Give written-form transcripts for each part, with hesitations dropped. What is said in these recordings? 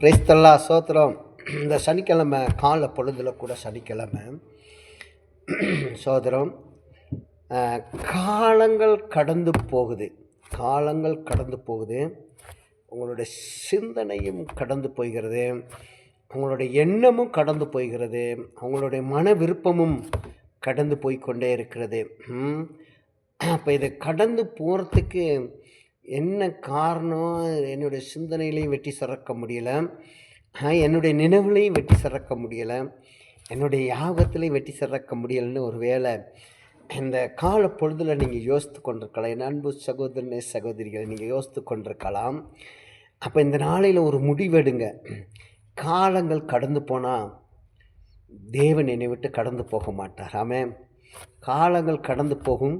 கிறிஸ்தல்லா சோத்திரம். இந்த சனிக்கிழமை காலை பொழுதில் கூட சனிக்கிழமை சோதரம், காலங்கள் கடந்து போகுது, காலங்கள் கடந்து போகுது. உங்களுடைய சிந்தனையும் கடந்து போகிறது, உங்களுடைய எண்ணமும் கடந்து போகிறது, உங்களுடைய மன விருப்பமும் கடந்து போய்கொண்டே இருக்கிறது. அப்போ இதை கடந்து போகிறதுக்கு என்ன காரணம்? என்னுடைய சிந்தனையிலையும் வெட்டி சிறக்க முடியலை, என்னுடைய நினைவுலையும் வெட்டி சிறக்க முடியலை, என்னுடைய யாகத்திலையும் வெட்டி சிறக்க முடியலைன்னு ஒரு வேளை இந்த கால பொழுதில் நீங்கள் யோசித்து கொண்டிருக்கலாம். என் அன்பு சகோதரனே சகோதரிகளை நீங்கள் யோசித்து கொண்டிருக்கலாம். அப்போ இந்த நாளையில் ஒரு முடிவெடுங்க. காலங்கள் கடந்து போனால் தேவன் என்னை விட்டு கடந்து போக மாட்டார். ஆமென். காலங்கள் கடந்து போகும்,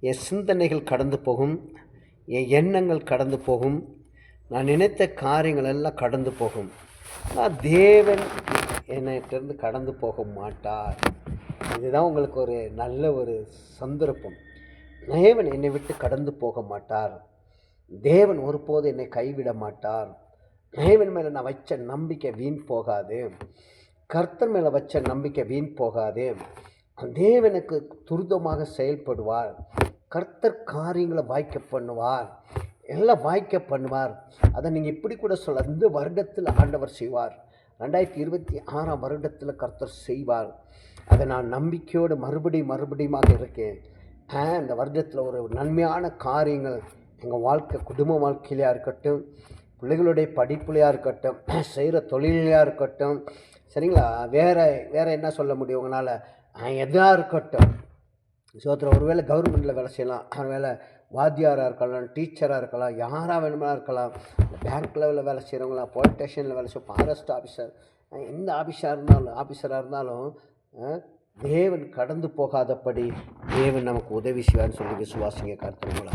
என் சிந்தனைகள் கடந்து போகும், என் எண்ணங்கள் கடந்து போகும், நான் நினைத்த காரியங்கள் எல்லாம் கடந்து போகும். ஆனால் தேவன் என்னிட்டிருந்து கடந்து போக மாட்டார். இதுதான் உங்களுக்கு ஒரு நல்ல ஒரு சந்தர்ப்பம். தேவன் என்னை விட்டு கடந்து போக மாட்டார். தேவன் ஒருபோது என்னை கைவிட மாட்டார். தேவன் மேலே நான் வச்ச நம்பிக்கை வீண் போகாது. கர்த்தர் மேலே வச்ச நம்பிக்கை வீண் போகாது. தேவனுக்கு துரிதமாக செயல்படுவார். கர்த்தர் காரியங்களை வாய்க்க பண்ணுவார், எல்லாம் வாய்க்க பண்ணுவார். அதை நீங்கள் இப்படி கூட சொல்ல, இந்த வருடத்தில் ஆண்டவர் செய்வார். 2026 வருடத்தில் கர்த்தர் செய்வார். அதை நான் நம்பிக்கையோடு மறுபடியுமாக இருக்கேன். இந்த வருடத்தில் ஒரு நன்மையான காரியங்கள் எங்கள் வாழ்க்கை, குடும்ப வாழ்க்கையிலையாக இருக்கட்டும், பிள்ளைகளுடைய படிப்புலையாக இருக்கட்டும், செய்கிற தொழிலையாக இருக்கட்டும், சரிங்களா, வேறு என்ன சொல்ல முடியும் உங்களால், எதாக இருக்கட்டும். சோத்திரம். ஒருவேளை கவர்மெண்ட்டில் வேலை செய்யலாம், ஒருவேளை வாத்தியாராக இருக்கலாம், டீச்சராக இருக்கலாம், யாராக வேணுமா இருக்கலாம், பேங்க் லெவலில் வேலை செய்கிறவங்களா, போலீஸ் ஸ்டேஷனில் வேலை செய்ய, ஃபாரஸ்ட் ஆஃபீஸர், எந்த ஆஃபீஸராக இருந்தாலும் தேவன் கடந்து போகாதபடி தேவன் நமக்கு உதவி செய்வார்னு சொல்லி விசுவாசிங்க. கர்த்தர்